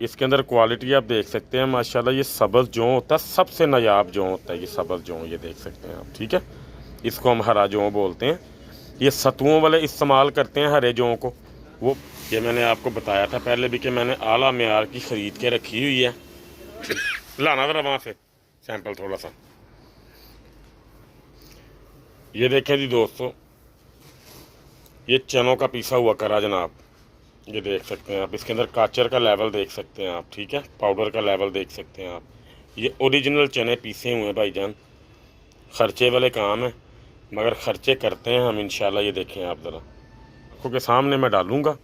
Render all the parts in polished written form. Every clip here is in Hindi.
इसके अंदर क्वालिटी आप देख सकते हैं माशाल्लाह। ये सब्ज़ जौ होता है, सबसे नायाब जौ होता है ये सब्ज़ जौ, ये देख सकते हैं आप, ठीक है। इसको हम हरा जौ बोलते हैं। ये सतुओं वाले इस्तेमाल करते हैं हरे जौ को। वो ये मैंने आपको बताया था पहले भी कि मैंने आला मेयार की ख़रीद के रखी हुई है। लाना ज़रा वहाँ से सैंपल थोड़ा सा। ये देखें जी दोस्तों, ये चनों का पीसा हुआ करा जनाब, ये देख सकते हैं आप। इसके अंदर काचर का लेवल देख सकते हैं आप, ठीक है। पाउडर का लेवल देख सकते हैं आप। ये ओरिजिनल चने पीसे हुए हैं भाईजान। ख़र्चे वाले काम है मगर ख़र्चे करते हैं हम इंशाल्लाह। ये देखें आप ज़रा, आँखों के सामने मैं डालूँगा,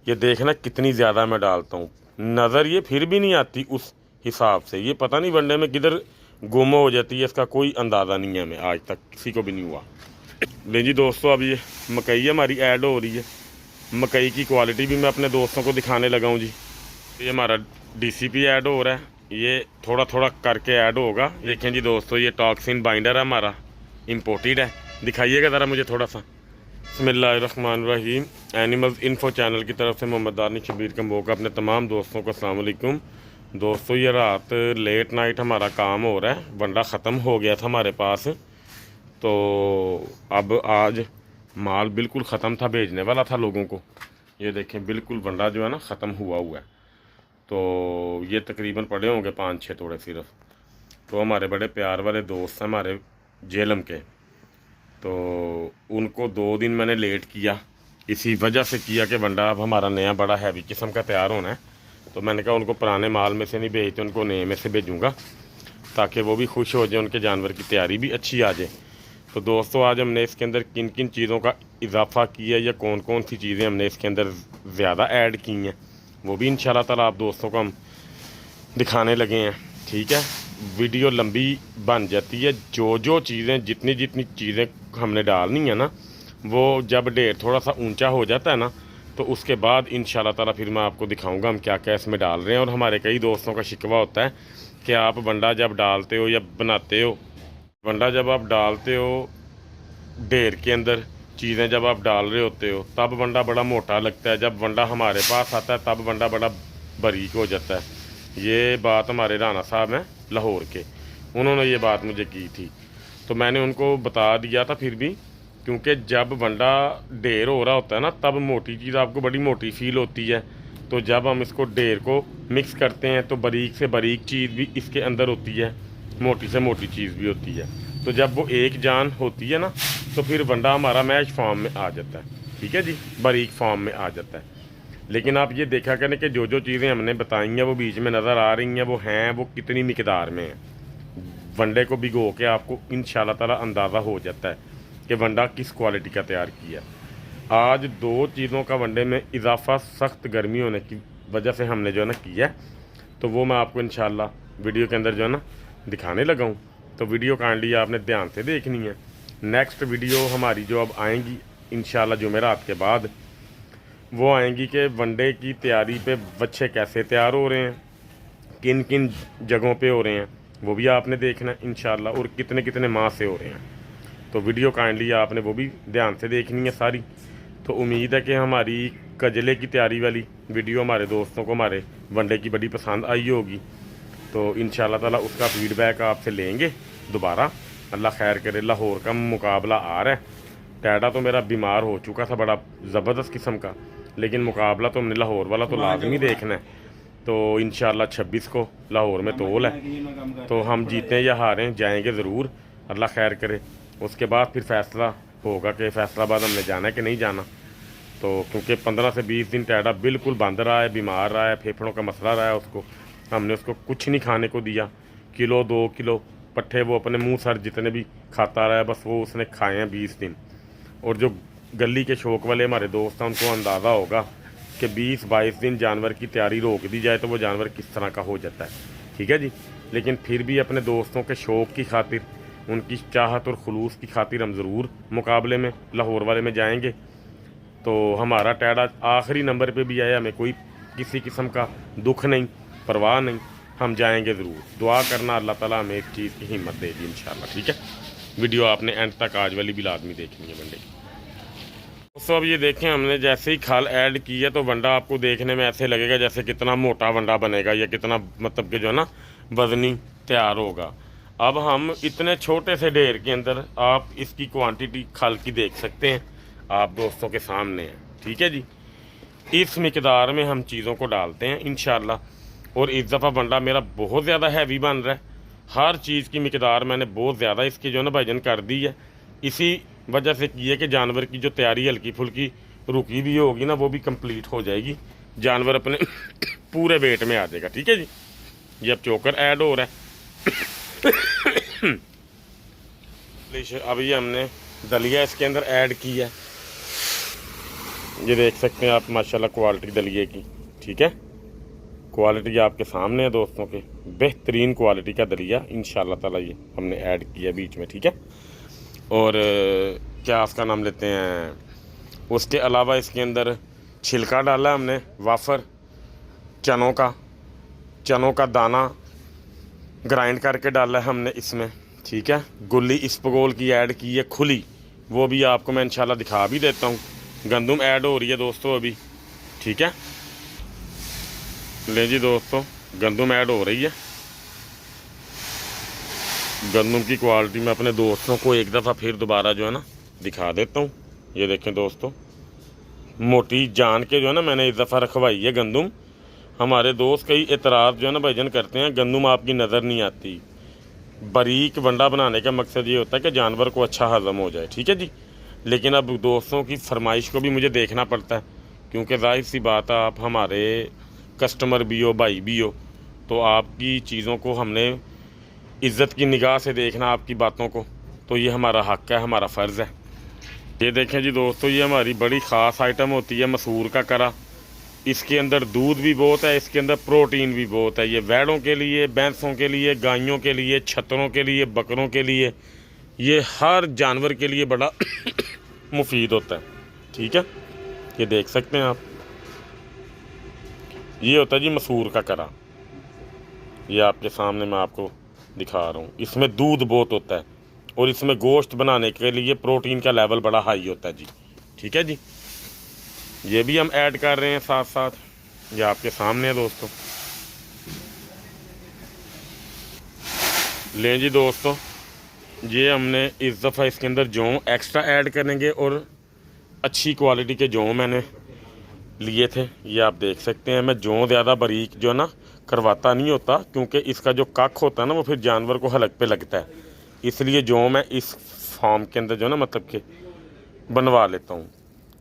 ये देखना कितनी ज़्यादा मैं डालता हूँ। नज़र ये फिर भी नहीं आती उस हिसाब से। ये पता नहीं वनडे में किधर गुम हो जाती है, इसका कोई अंदाज़ा नहीं है हमें, आज तक किसी को भी नहीं हुआ। ले जी दोस्तों, अब ये मकई हमारी ऐड हो रही है। मकई की क्वालिटी भी मैं अपने दोस्तों को दिखाने लगा हूँ जी। ये हमारा डीसीपी ऐड हो रहा है, ये थोड़ा थोड़ा करके ऐड होगा। देखें जी दोस्तों, ये टॉक्सिन बाइंडर है हमारा, इम्पोर्टेड है। दिखाइएगा ज़रा मुझे थोड़ा सा। बिस्मिल्लाहिर्रहमानिर्रहीम। एनिमल्स इन्फो चैनल की तरफ से मोहम्मद दानिश शबीर कम्बो का अपने तमाम दोस्तों को अस्सलाम वालेकुम। दोस्तों, ये रात लेट नाइट हमारा काम हो रहा है, वंडा ख़त्म हो गया था हमारे पास, तो अब आज माल बिल्कुल ख़त्म था, भेजने वाला था लोगों को। ये देखें बिल्कुल वंडा जो है ना ख़त्म हुआ है। तो ये तकरीबन पड़े होंगे 5-6 तोड़े सिर्फ। तो हमारे बड़े प्यार वाले दोस्त हैं हमारे जेलम के, तो उनको 2 दिन मैंने लेट किया, इसी वजह से किया कि वंडा अब हमारा नया बड़ा हैवी किस्म का तैयार होना है। तो मैंने कहा उनको पुराने माल में से नहीं भेजते, उनको नए में से भेजूँगा ताकि वो भी खुश हो जाए, उनके जानवर की तैयारी भी अच्छी आ जाए। तो दोस्तों, आज हमने इसके अंदर किन किन चीज़ों का इजाफा किया या कौन कौन सी चीज़ें हमने इसके अंदर ज़्यादा ऐड की हैं, वो भी इंशाल्लाह ताला आप दोस्तों को हम दिखाने लगे हैं, ठीक है। वीडियो लंबी बन जाती है। जो जो चीज़ें जितनी जितनी चीज़ें हमने डालनी है ना, वो जब ढेर थोड़ा सा ऊंचा हो जाता है ना, तो उसके बाद इंशाल्लाह ताला फिर मैं आपको दिखाऊंगा हम क्या क्या इसमें डाल रहे हैं। और हमारे कई दोस्तों का शिकवा होता है कि आप वंडा जब डालते हो या बनाते हो, वंडा जब आप डालते हो ढेर के अंदर चीज़ें जब आप डाल रहे होते हो तब वंडा बड़ा मोटा लगता है, जब वंडा हमारे पास आता है तब वंडा बड़ा बारीक हो जाता है। ये बात हमारे राना साहब हैं लाहौर के, उन्होंने ये बात मुझे की थी, तो मैंने उनको बता दिया था फिर भी, क्योंकि जब वंडा ढेर हो रहा होता है ना तब मोटी चीज़ आपको बड़ी मोटी फील होती है। तो जब हम इसको ढेर को मिक्स करते हैं तो बारीक से बारीक चीज़ भी इसके अंदर होती है, मोटी से मोटी चीज़ भी होती है। तो जब वो एक जान होती है ना, तो फिर वंडा हमारा मैच फॉर्म में आ जाता है, ठीक है जी, बारीक फॉर्म में आ जाता है। लेकिन आप ये देखा करें कि जो जो चीज़ें हमने बताई हैं वो बीच में नज़र आ रही हैं, वो कितनी मिकदार में हैं। वंडे को भिगो के आपको इंशाल्लाह ताला अंदाज़ा हो जाता है कि वंडा किस क्वालिटी का तैयार किया। आज 2 चीज़ों का वनडे में इजाफा सख्त गर्मी होने की वजह से हमने जो है ना किया, तो वो मैं आपको इंशाल्लाह वीडियो के अंदर जो है ना दिखाने लगा हूँ। तो वीडियो काइंडली आपने ध्यान से देखनी है। नेक्स्ट वीडियो हमारी जो अब आएंगी इंशाल्लाह जुमेरात के बाद, वो आएंगी कि वनडे की तैयारी पे बच्चे कैसे तैयार हो रहे हैं, किन किन जगहों पे हो रहे हैं, वो भी आपने देखना है इंशाल्लाह, और कितने कितने माह से हो रहे हैं। तो वीडियो काइंडली आपने वो भी ध्यान से देखनी है सारी। तो उम्मीद है कि हमारी कजले की तैयारी वाली वीडियो हमारे दोस्तों को हमारे वनडे की बड़ी पसंद आई होगी। तो इंशाल्लाह ताला उसका फीडबैक आपसे लेंगे दोबारा। अल्लाह खैर करे। लाहौर का मुकाबला आ रहा है। टैडा तो मेरा बीमार हो चुका था बड़ा ज़बरदस्त किस्म का, लेकिन मुकाबला तो हमने लाहौर वाला तो लाजमी देखना है। तो इंशाल्लाह 26 को लाहौर में तोल है, तो हम जीतें या हारें जाएंगे ज़रूर, अल्लाह खैर करे। उसके बाद फिर फ़ैसला होगा कि फैसलाबाद हमने जाना है कि नहीं जाना। तो क्योंकि 15 से 20 दिन टैडा बिल्कुल बंद रहा है, बीमार रहा है, फेफड़ों का मसला रहा है उसको। हमने उसको कुछ नहीं खाने को दिया, 1-2 किलो पट्ठे वो अपने मुंह सर जितने भी खाता रहा है, बस वो उसने खाए हैं 20 दिन। और जो गली के शौक वाले हमारे दोस्त हैं उनको अंदाज़ा होगा कि 20-22 दिन जानवर की तैयारी रोक दी जाए तो वो जानवर किस तरह का हो जाता है, ठीक है जी। लेकिन फिर भी अपने दोस्तों के शौक़ की खातिर, उनकी चाहत और खुलूस की खातिर हम ज़रूर मुकाबले में लाहौर वाले में जाएंगे। तो हमारा टैडा आखिरी नंबर पे भी आया, हमें कोई किसी किस्म का दुख नहीं, परवाह नहीं, हम जाएंगे ज़रूर। दुआ करना अल्लाह ताला हमें इस चीज़ की हिम्मत देगी इंशाल्लाह, ठीक है। वीडियो आपने एंड तक आज वाली भी लाजमी देखनी है वनडे की। दोस्तों अब ये देखें, हमने जैसे ही खाल ऐड की है तो वंडा आपको देखने में ऐसे लगेगा जैसे कितना मोटा वंडा बनेगा या कितना मतलब कि जो है ना वजनी तैयार होगा। अब हम इतने छोटे से ढेर के अंदर आप इसकी क्वांटिटी खाल की देख सकते हैं, आप दोस्तों के सामने है। ठीक है जी, इस मिकदार में हम चीज़ों को डालते हैं इंशाल्लाह। और इस दफ़ा वंडा मेरा बहुत ज़्यादा हैवी बन रहा है, हर चीज़ की मिकदार मैंने बहुत ज़्यादा इसकी जो है ना भाईजान कर दी है। इसी वजह से की है कि जानवर की जो तैयारी हल्की फुल्की रुकी भी होगी ना वो भी कंप्लीट हो जाएगी, जानवर अपने पूरे वेट में आ जाएगा। ठीक है जी, ये अब चोकर ऐड हो रहा है। अब ये हमने दलिया इसके अंदर ऐड की है, ये देख सकते हैं आप माशाल्लाह क्वालिटी दलिए की। ठीक है, क्वालिटी आपके सामने है दोस्तों के, बेहतरीन क्वालिटी का दलिया इंशाल्लाह ताला ये हमने ऐड किया बीच में। ठीक है, और क्या उसका नाम लेते हैं, उसके अलावा इसके अंदर छिलका डाला हमने, वाफर चनों का दाना ग्राइंड करके डाला है हमने इसमें। ठीक है, गुल्ली इसबगोल की ऐड की है खुली, वो भी आपको मैं इंशाल्लाह दिखा भी देता हूँ। गंदम ऐड हो रही है दोस्तों अभी। ठीक है, ले जी दोस्तों, गंदम ऐड हो रही है। गंदम की क्वालिटी मैं अपने दोस्तों को एक दफ़ा फिर दोबारा जो है ना दिखा देता हूँ। ये देखें दोस्तों, मोटी जान के जो है ना मैंने इस दफ़ा रखवाई है गंदम। हमारे दोस्त कई एतराज़ जो है ना भाईजान करते हैं, गंदम आपकी नज़र नहीं आती। बारीक वंडा बनाने का मकसद ये होता है कि जानवर को अच्छा हज़म हो जाए। ठीक है जी, लेकिन अब दोस्तों की फरमाइश को भी मुझे देखना पड़ता है, क्योंकि जाहिर सी बात है आप हमारे कस्टमर भी हो, भाई भी हो, तो आपकी चीज़ों को हमने इज़्ज़त की निगाह से देखना, आपकी बातों को, तो ये हमारा हक़ है, हमारा फ़र्ज़ है। ये देखें जी दोस्तों, ये हमारी बड़ी ख़ास आइटम होती है मसूर का करा। इसके अंदर दूध भी बहुत है, इसके अंदर प्रोटीन भी बहुत है। ये वैड़ों के लिए, भैंसों के लिए, गायों के लिए, छतरों के लिए, बकरों के लिए, ये हर जानवर के लिए बड़ा मुफीद होता है। ठीक है, ये देख सकते हैं आप, ये होता है जी मसूर का करा। ये आपके सामने मैं आपको दिखा रहा हूँ। इसमें दूध बहुत होता है और इसमें गोश्त बनाने के लिए प्रोटीन का लेवल बड़ा हाई होता है जी। ठीक है जी, ये भी हम ऐड कर रहे हैं साथ साथ, ये आपके सामने है दोस्तों। लें जी दोस्तों, ये हमने इस दफ़ा इसके अंदर जौ एक्स्ट्रा ऐड करेंगे और अच्छी क्वालिटी के जौ मैंने लिए थे, ये आप देख सकते हैं। मैं जौ ज़्यादा बारीक जो ना करवाता नहीं होता, क्योंकि इसका जो कख होता है ना वो फिर जानवर को हलक पे लगता है, इसलिए जौ मैं इस फार्म के अंदर जो ना मतलब कि बनवा लेता हूँ।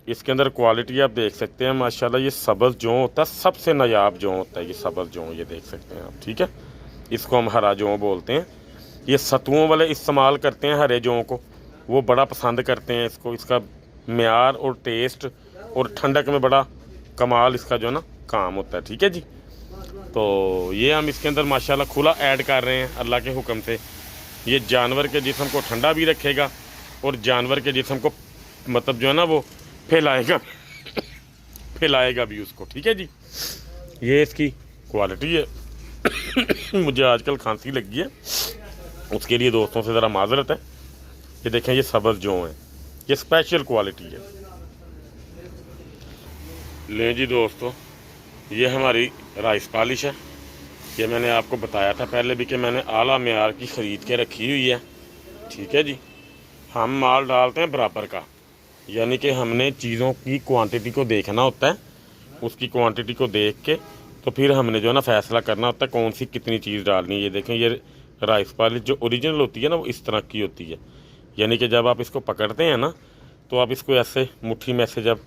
इसके अंदर क्वालिटी आप देख सकते हैं माशाल्लाह, ये सब्ज़ जौ होता है, सबसे नायाब जौ होता है ये सब्ज़ जौ, ये देख सकते हैं आप। ठीक है, इसको हम हरा जौ बोलते हैं। ये सतुओं वाले इस्तेमाल करते हैं हरे जौ को, वो बड़ा पसंद करते हैं इसको। इसका म्यार और टेस्ट और ठंडक में बड़ा कमाल इसका जो है ना काम होता है। ठीक है जी, तो ये हम इसके अंदर माशाल्लाह खुला ऐड कर रहे हैं अल्लाह के हुक्म से। ये जानवर के जिस्म को ठंडा भी रखेगा और जानवर के जिस्म को मतलब जो है ना वो फैलाएगा भी उसको। ठीक है जी, ये इसकी क्वालिटी है। मुझे आजकल खांसी लगी है, उसके लिए दोस्तों से ज़रा माजरत है। ये देखें, ये सब्ज़ जौ है, ये स्पेशल क्वालिटी है। लें जी दोस्तों, ये हमारी राइस पॉलिश है। ये मैंने आपको बताया था पहले भी कि मैंने आला मेयार की ख़रीद के रखी हुई है। ठीक है जी, हम माल डालते हैं बराबर का, यानी कि हमने चीज़ों की क्वांटिटी को देखना होता है। उसकी क्वांटिटी को देख के तो फिर हमने जो है ना फ़ैसला करना होता है कौन सी कितनी चीज़ डालनी है। ये देखें, ये राइस पॉलिश जो ओरिजिनल होती है ना वो इस तरह की होती है, यानी कि जब आप इसको पकड़ते हैं ना तो आप इसको ऐसे मुट्ठी में से जब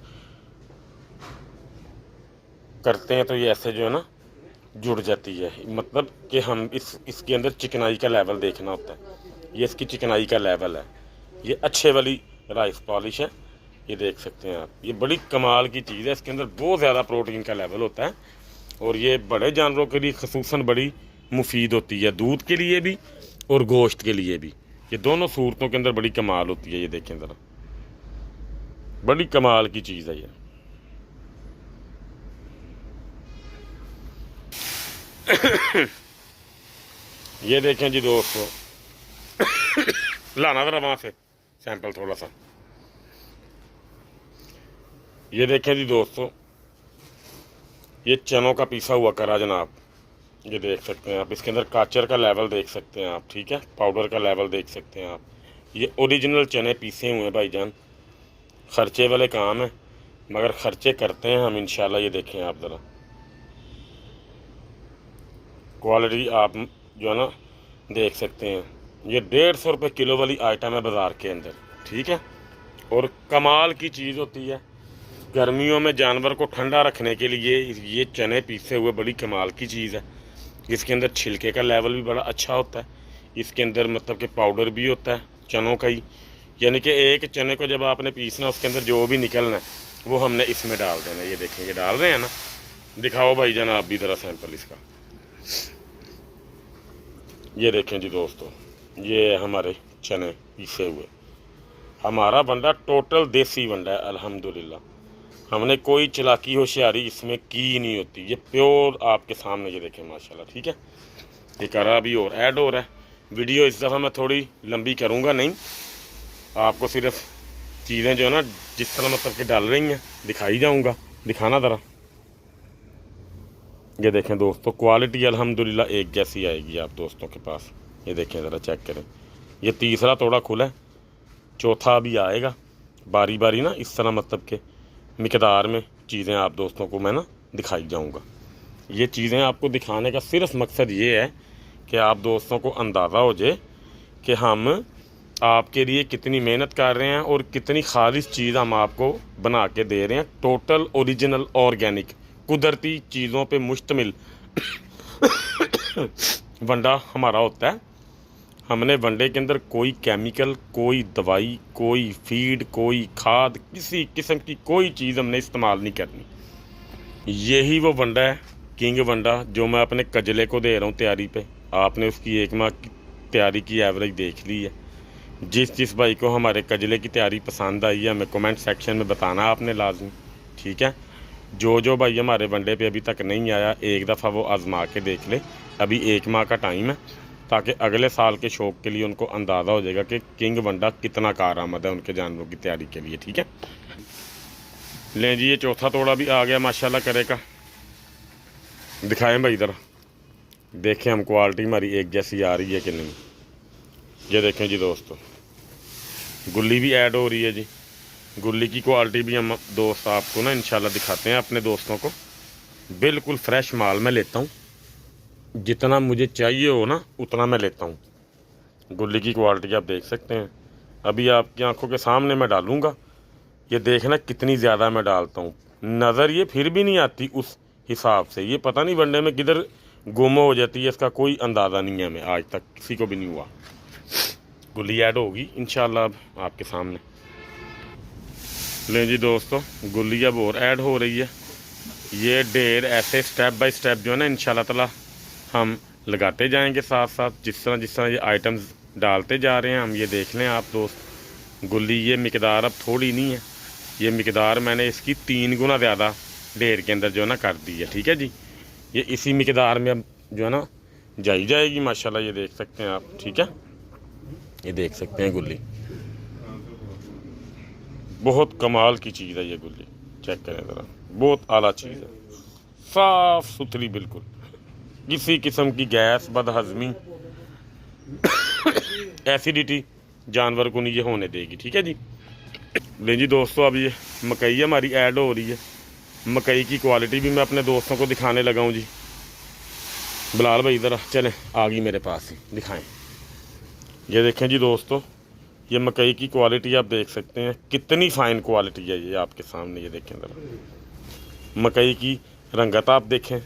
करते हैं तो ये ऐसे जो है ना जुड़ जाती है। मतलब कि हम इसके अंदर चिकनाई का लेवल देखना होता है, ये इसकी चिकनाई का लेवल है। ये अच्छे वाली राइस पॉलिश है, ये देख सकते हैं आप। ये बड़ी कमाल की चीज़ है, इसके अंदर बहुत ज़्यादा प्रोटीन का लेवल होता है और ये बड़े जानवरों के लिए ख़ुसूसन बड़ी मुफीद होती है, दूध के लिए भी और गोश्त के लिए भी। ये दोनों सूरतों के अंदर बड़ी कमाल होती है। ये देखें ज़रा, बड़ी कमाल की चीज़ है ये। ये देखें जी दोस्तों, लाना ज़रा वहाँ से सैंपल थोड़ा सा। ये देखें जी दोस्तों, ये चनों का पीसा हुआ करा जनाब, ये देख सकते हैं आप। इसके अंदर काचर का लेवल देख सकते हैं आप, ठीक है, पाउडर का लेवल देख सकते हैं आप। ये ओरिजिनल चने पीसे हुए हैं भाईजान, खर्चे वाले काम है मगर खर्चे करते हैं हम इंशाल्लाह। ये देखें आप ज़रा क्वालिटी आप जो है ना देख सकते हैं। ये 150 रुपये किलो वाली आइटम है बाज़ार के अंदर, ठीक है। और कमाल की चीज़ होती है, गर्मियों में जानवर को ठंडा रखने के लिए ये चने पीसे हुए बड़ी कमाल की चीज़ है। इसके अंदर छिलके का लेवल भी बड़ा अच्छा होता है, इसके अंदर मतलब कि पाउडर भी होता है चनों का ही, यानी कि एक चने को जब आपने पीसना उसके अंदर जो भी निकलना है वो हमने इसमें डाल देना। ये देखें, ये डाल रहे हैं ना, दिखाओ भाईजान आप भी ज़रा सैंपल इसका। ये देखें जी दोस्तों, ये हमारे चने पीसे हुए, हमारा बंदा टोटल देसी बंदा है अल्हम्दुलिल्लाह। हमने कोई चलाकी होशियारी इसमें की नहीं होती, ये प्योर आपके सामने। ये देखें माशाल्लाह, ठीक है। ये करा भी और ऐड हो रहा है। वीडियो इस दफ़ा मैं थोड़ी लंबी करूँगा नहीं, आपको सिर्फ चीज़ें जो है ना जिस तरह मतलब कि डाल रही हैं दिखाई जाऊँगा। दिखाना ज़रा। ये देखें दोस्तों, क्वालिटी अल्हम्दुलिल्लाह एक जैसी आएगी आप दोस्तों के पास। ये देखें ज़रा, चेक करें। ये तीसरा थोड़ा खुला है, चौथा भी आएगा बारी बारी ना, इस तरह मतलब के मिकदार में चीज़ें आप दोस्तों को मैं ना दिखाई जाऊँगा। ये चीज़ें आपको दिखाने का सिर्फ मकसद ये है कि आप दोस्तों को अंदाज़ा हो जाए कि हम आपके लिए कितनी मेहनत कर रहे हैं और कितनी खालिश चीज़ हम आपको बना के दे रहे हैं। टोटल ओरिजिनल ऑर्गेनिक कुदरती चीज़ों पे मुश्तमिल वंडा हमारा होता है। हमने वनडे के अंदर कोई केमिकल, कोई दवाई, कोई फीड, कोई खाद, किसी किस्म की कोई चीज़ हमने इस्तेमाल नहीं करनी। यही वो वंडा है किंग वंडा जो मैं अपने कजले को दे रहा हूँ तैयारी पे। आपने उसकी 1 माह की तैयारी की एवरेज देख ली है। जिस भाई को हमारे कजले की तैयारी पसंद आई है हमें कमेंट सेक्शन में बताना आपने लाजमी, ठीक है। जो भाई हमारे वनडे पे अभी तक नहीं आया, एक दफ़ा वो आजमा के देख ले। अभी 1 माह का टाइम है ताकि अगले साल के शौक़ के लिए उनको अंदाज़ा हो जाएगा कि किंग वंडा कितना कारआमद है उनके जानवरों की तैयारी के लिए, ठीक है। लें जी, ये चौथा तोड़ा भी आ गया माशाल्लाह करे का। दिखाएं भाई इधर, देखें हम क्वालिटी हमारी एक जैसी आ रही है कि नहीं। ये देखें जी दोस्तों, गुल्ली भी ऐड हो रही है जी। गुल्ली की क्वालिटी भी हम दोस्त आपको ना इंशाल्लाह दिखाते हैं अपने दोस्तों को। बिल्कुल फ्रेश माल मैं लेता हूँ, जितना मुझे चाहिए हो ना उतना मैं लेता हूँ। गुल्ली की क्वालिटी आप देख सकते हैं, अभी आपकी आंखों के सामने मैं डालूँगा। ये देखना कितनी ज़्यादा मैं डालता हूँ, नज़र ये फिर भी नहीं आती उस हिसाब से। ये पता नहीं वनडे में किधर गुम हो जाती है, इसका कोई अंदाज़ा नहीं है हमें, आज तक किसी को भी नहीं हुआ। गुल्ली ऐड होगी इंशाल्लाह अब आपके सामने। लें जी दोस्तों, गुल्ली अब और ऐड हो रही है। ये ढेर ऐसे स्टेप बाय स्टेप जो है ना इंशाल्लाह ताला हम लगाते जाएंगे साथ साथ, जिस तरह ये आइटम्स डालते जा रहे हैं हम। ये देख लें आप दोस्त, गुल्ली ये मिकदार अब थोड़ी नहीं है, ये मिकदार मैंने इसकी 3 गुना ज़्यादा ढेर के अंदर जो है ना कर दी है, ठीक है जी। ये इसी मिकदार में अब जो है ना जाई जाएगी माशाल्लाह। ये देख सकते हैं आप, ठीक है। ये देख सकते हैं गुल्ली, बहुत कमाल की चीज़ है ये गुल्ली, चेक करें ज़रा, बहुत आला चीज़ है, साफ़ सुथरी बिल्कुल। किसी किस्म की गैस, बदहज़मी, एसिडिटी जानवर को नहीं ये होने देगी, ठीक है जी। ले जी दोस्तों, अब ये मकई हमारी ऐड हो रही है। मकई की क्वालिटी भी मैं अपने दोस्तों को दिखाने लगा हूँ जी। बिलाल भाई इधर चलें, आ गई मेरे पास ही, दिखाएं। ये देखें जी दोस्तों, ये मकई की क्वालिटी आप देख सकते हैं कितनी फ़ाइन क्वालिटी है ये आपके सामने। ये देखें ज़रा, मकई की रंगत आप देखें,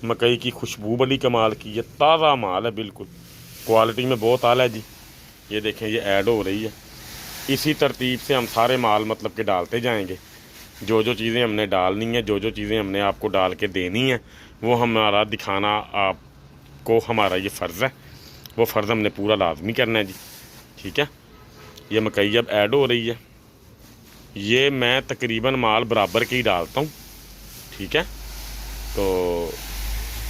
मकई की खुशबू बड़ी कमाल की है, ताज़ा माल है बिल्कुल, क्वालिटी में बहुत आला है जी। ये देखें, ये ऐड हो रही है। इसी तरतीब से हम सारे माल मतलब के डालते जाएंगे। जो चीज़ें हमने डालनी है, जो चीज़ें हमने आपको डाल के देनी है, वो हमारा दिखाना आपको हमारा ये फ़र्ज़ है, वो फ़र्ज़ हमने पूरा लाजमी करना है जी, ठीक है। ये मकई अब ऐड हो रही है। ये मैं तकरीबन माल बराबर के ही डालता हूँ, ठीक है। तो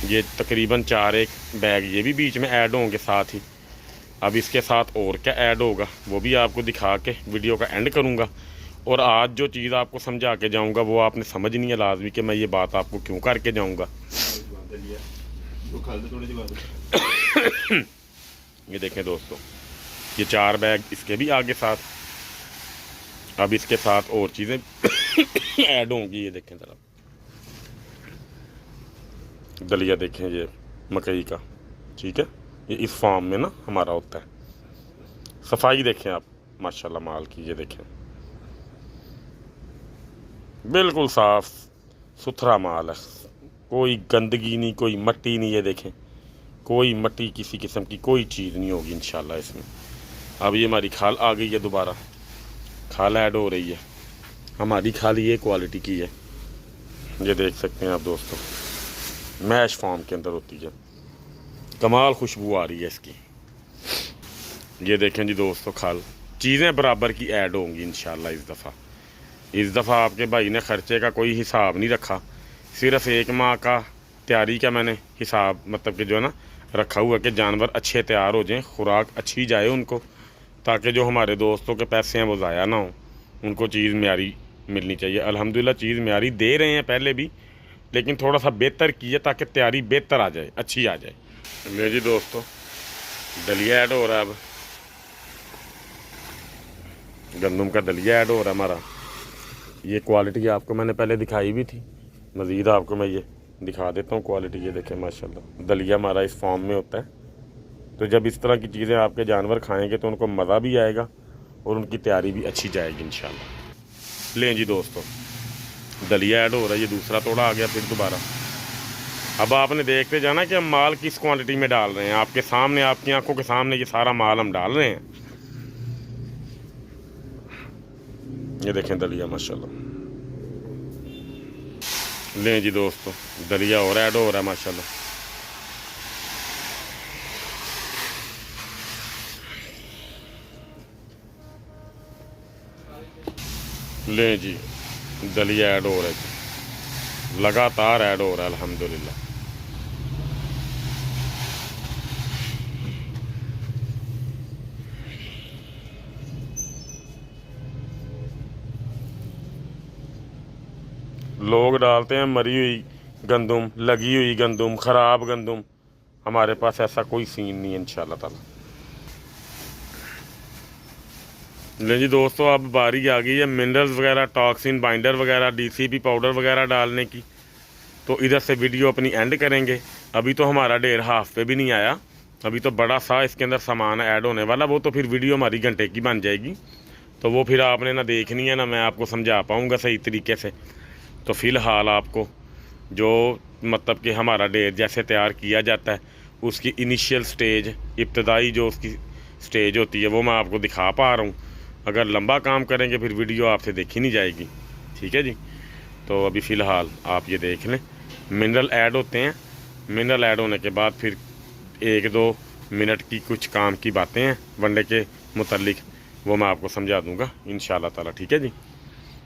ये तकरीबन 4 एक बैग ये भी बीच में ऐड होंगे साथ ही। अब इसके साथ और क्या ऐड होगा वो भी आपको दिखा के वीडियो का एंड करूँगा। और आज जो चीज़ आपको समझा के जाऊंगा वो आपने समझनी है लाजमी कि मैं ये बात आपको क्यों करके जाऊंगा। ये देखें दोस्तों, ये 4 बैग इसके भी आगे साथ, अब इसके साथ और चीज़ें ऐड होंगी। ये देखें ज़रा, दलिया देखें, ये मकई का, ठीक है, ये इस फॉर्म में ना हमारा होता है। सफाई देखें आप माशाल्लाह माल की, ये देखें बिल्कुल साफ सुथरा माल है, कोई गंदगी नहीं, कोई मट्टी नहीं। ये देखें कोई मट्टी किसी किस्म की कोई चीज़ नहीं होगी इंशाल्लाह इसमें। अब ये हमारी खाल आ गई है, दोबारा खाल ऐड हो रही है। हमारी खाल ये क्वालिटी की है, ये देख सकते हैं आप दोस्तों, मैश फॉर्म के अंदर होती है, कमाल खुशबू आ रही है इसकी। ये देखें जी दोस्तों, खाल चीज़ें बराबर की ऐड होंगी इंशाल्लाह। इस दफ़ा आपके भाई ने ख़र्चे का कोई हिसाब नहीं रखा, सिर्फ़ 1 माह का तैयारी का मैंने हिसाब मतलब कि जो है ना रखा हुआ कि जानवर अच्छे तैयार हो जाएं, खुराक अच्छी जाए उनको, ताकि जो हमारे दोस्तों के पैसे हैं वो ज़ाया ना हो, उनको चीज़ म्यारी मिलनी चाहिए। अल्हम्दुलिल्लाह चीज़ म्यारी दे रहे हैं पहले भी, लेकिन थोड़ा सा बेहतर कीजिए ताकि तैयारी बेहतर आ जाए, अच्छी आ जाए। ले जी दोस्तों, दलिया ऐड हो रहा है, अब गंदम का दलिया ऐड हो रहा है हमारा। ये क्वालिटी आपको मैंने पहले दिखाई भी थी, मज़ीद आपको मैं ये दिखा देता हूँ क्वालिटी। ये देखें माशाल्लाह, दलिया हमारा इस फॉर्म में होता है। तो जब इस तरह की चीज़ें आपके जानवर खाएंगे तो उनको मज़ा भी आएगा और उनकी तैयारी भी अच्छी जाएगी इंशाल्लाह। लें जी दोस्तों, दलिया ऐड हो रहा है, ये दूसरा तोड़ा आ गया फिर दोबारा। अब आपने देखते जाना कि हम माल किस क्वांटिटी में डाल रहे हैं, आपके सामने, आपकी आंखों के सामने ये सारा माल हम डाल रहे हैं। ये देखें दलिया माशाल्लाह। लें जी दोस्तों, दलिया और ऐड हो रहा है माशाल्लाह। लें जी, दलिया ऐड हो रहा है, लगातार ऐड हो रहा है अल्हम्दुलिल्लाह। लोग डालते हैं मरी हुई गंदम, लगी हुई गंदम, ख़राब गंदम। हमारे पास ऐसा कोई सीन नहीं है इंशाल्लाह ताला। ले जी दोस्तों, अब बारी आ गई है मिनरल्स वगैरह, टॉक्सिन बाइंडर वगैरह, डीसीपी पाउडर वगैरह डालने की। तो इधर से वीडियो अपनी एंड करेंगे। अभी तो हमारा 1.5 हाफ पे भी नहीं आया, अभी तो बड़ा सा इसके अंदर सामान ऐड होने वाला। वो तो फिर वीडियो हमारी घंटे की बन जाएगी, तो वो फिर आपने ना देखनी है ना मैं आपको समझा पाऊँगा सही तरीके से। तो फ़िलहाल आपको जो मतलब कि हमारा डेर जैसे तैयार किया जाता है, उसकी इनिशियल स्टेज, इब्तदाई जो उसकी स्टेज होती है, वो मैं आपको दिखा पा रहा हूँ। अगर लंबा काम करेंगे फिर वीडियो आपसे देखी नहीं जाएगी, ठीक है जी। तो अभी फ़िलहाल आप ये देख लें, मिनरल ऐड होते हैं। मिनरल ऐड होने के बाद फिर 1-2 मिनट की कुछ काम की बातें हैं वनडे के मुतल्लिक, वो मैं आपको समझा दूँगा इंशाल्लाह ताला, ठीक है जी।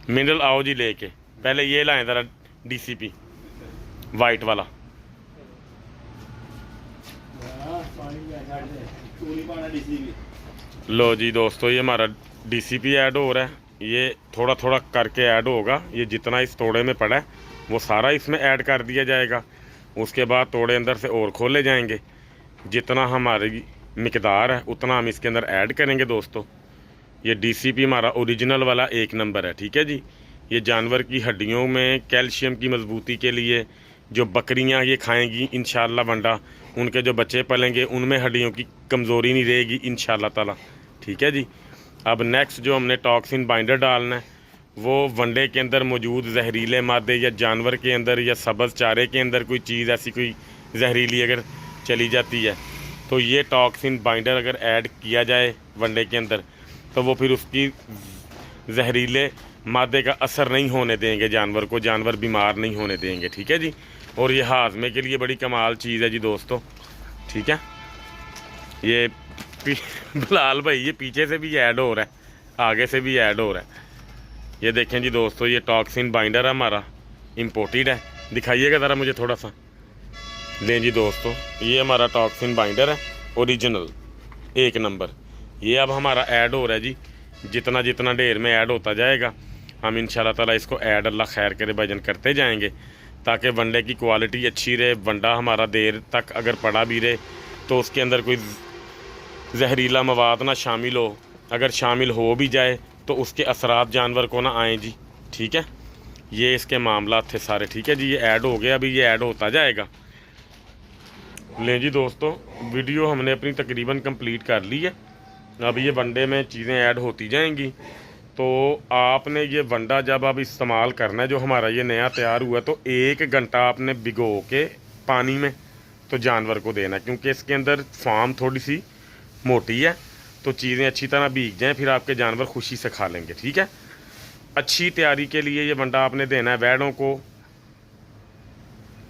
मिनरल आओ जी लेके, पहले ये लाएं ज़रा डीसीपी वाइट वाला। लो जी दोस्तों, ये हमारा डीसीपी ऐड हो रहा है, ये थोड़ा थोड़ा करके ऐड होगा। ये जितना इस तोड़े में पड़ा है वो सारा इसमें ऐड कर दिया जाएगा। उसके बाद तोड़े अंदर से और खोले जाएंगे, जितना हमारी मिकदार है उतना हम इसके अंदर ऐड करेंगे दोस्तों। ये डीसीपी हमारा ओरिजिनल वाला 1 नंबर है, ठीक है जी। ये जानवर की हड्डियों में कैल्शियम की मजबूती के लिए, जो बकरियां ये खाएंगी इंशाल्लाह वंडा, उनके जो बच्चे पलेंगे उनमें हड्डियों की कमज़ोरी नहीं रहेगी इंशाल्लाह ताला, ठीक है जी। अब नेक्स्ट जो हमने टॉक्सिन बाइंडर डालना है, वो वनडे के अंदर मौजूद जहरीले मादे या जानवर के अंदर या सब्ज़ चारे के अंदर कोई चीज़ ऐसी कोई जहरीली अगर चली जाती है, तो ये टॉक्सिन बाइंडर अगर ऐड किया जाए वनडे के अंदर, तो वो फिर उसकी जहरीले मादे का असर नहीं होने देंगे जानवर को, जानवर बीमार नहीं होने देंगे, ठीक है जी। और ये हाजमे के लिए बड़ी कमाल चीज़ है जी दोस्तों, ठीक है। ये बिलाल भाई, ये पीछे से भी ऐड हो रहा है, आगे से भी ऐड हो रहा है। ये देखें जी दोस्तों, ये टॉक्सिन बाइंडर हमारा इम्पोर्टेड है, दिखाइएगा ज़रा मुझे थोड़ा सा। लें जी दोस्तों, ये हमारा टॉक्सिन बाइंडर है ओरिजिनल 1 नंबर। ये अब हमारा ऐड हो रहा है जी, जितना जितना ढेर में ऐड होता जाएगा हम इंशाल्लाह ताला इसको ऐड अल्लाह खैर करे भाईजान करते जाएंगे, ताकि वनडे की क्वालिटी अच्छी रहे। वंडा हमारा देर तक अगर पड़ा भी रहे तो उसके अंदर कोई जहरीला मवाद ना शामिल हो, अगर शामिल हो भी जाए तो उसके असरात जानवर को ना आएँ जी। ठीक है, ये इसके मामला थे सारे। ठीक है जी, ये ऐड हो गया, अभी ये ऐड होता जाएगा। लें जी दोस्तों, वीडियो हमने अपनी तकरीबन कंप्लीट कर ली है। अब ये वनडे में चीज़ें ऐड होती जाएंगी। तो आपने ये वंडा जब आप इस्तेमाल करना है, जो हमारा ये नया तैयार हुआ, तो 1 घंटा आपने भिगो के पानी में तो जानवर को देना, क्योंकि इसके अंदर फार्म थोड़ी सी मोटी है, तो चीज़ें अच्छी तरह भीग जाएँ, फिर आपके जानवर खुशी से खा लेंगे। ठीक है, अच्छी तैयारी के लिए ये वंडा आपने देना है वैड़ों को,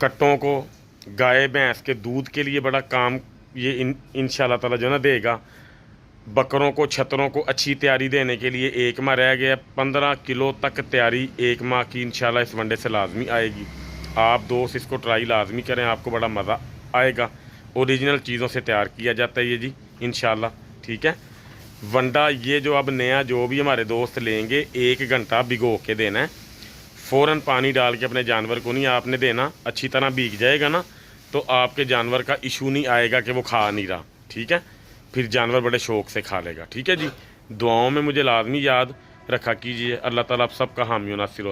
कट्टों को, गाय भैंस के दूध के लिए बड़ा काम ये इंशाल्लाह ताला जो ना देगा। बकरों को, छतरों को अच्छी तैयारी देने के लिए 1 माह रह गया। 15 किलो तक तैयारी 1 माह की इंशाल्लाह इस वनडे से लाजमी आएगी। आप दोस्त इसको ट्राई लाजमी करें, आपको बड़ा मज़ा आएगा। ओरिजिनल चीज़ों से तैयार किया जाता है ये जी इंशाल्लाह। ठीक है, वंडा ये जो अब नया जो भी हमारे दोस्त लेंगे, 1 घंटा भिगो के देना है। फ़ौरन पानी डाल के अपने जानवर को नहीं आपने देना, अच्छी तरह भीग जाएगा ना तो आपके जानवर का इशू नहीं आएगा कि वो खा नहीं रहा। ठीक है, फिर जानवर बड़े शौक़ से खा लेगा। ठीक है जी, दुआओं में मुझे लाजमी याद रखा कीजिए। अल्लाह ताला आप सबका हामी नासिर।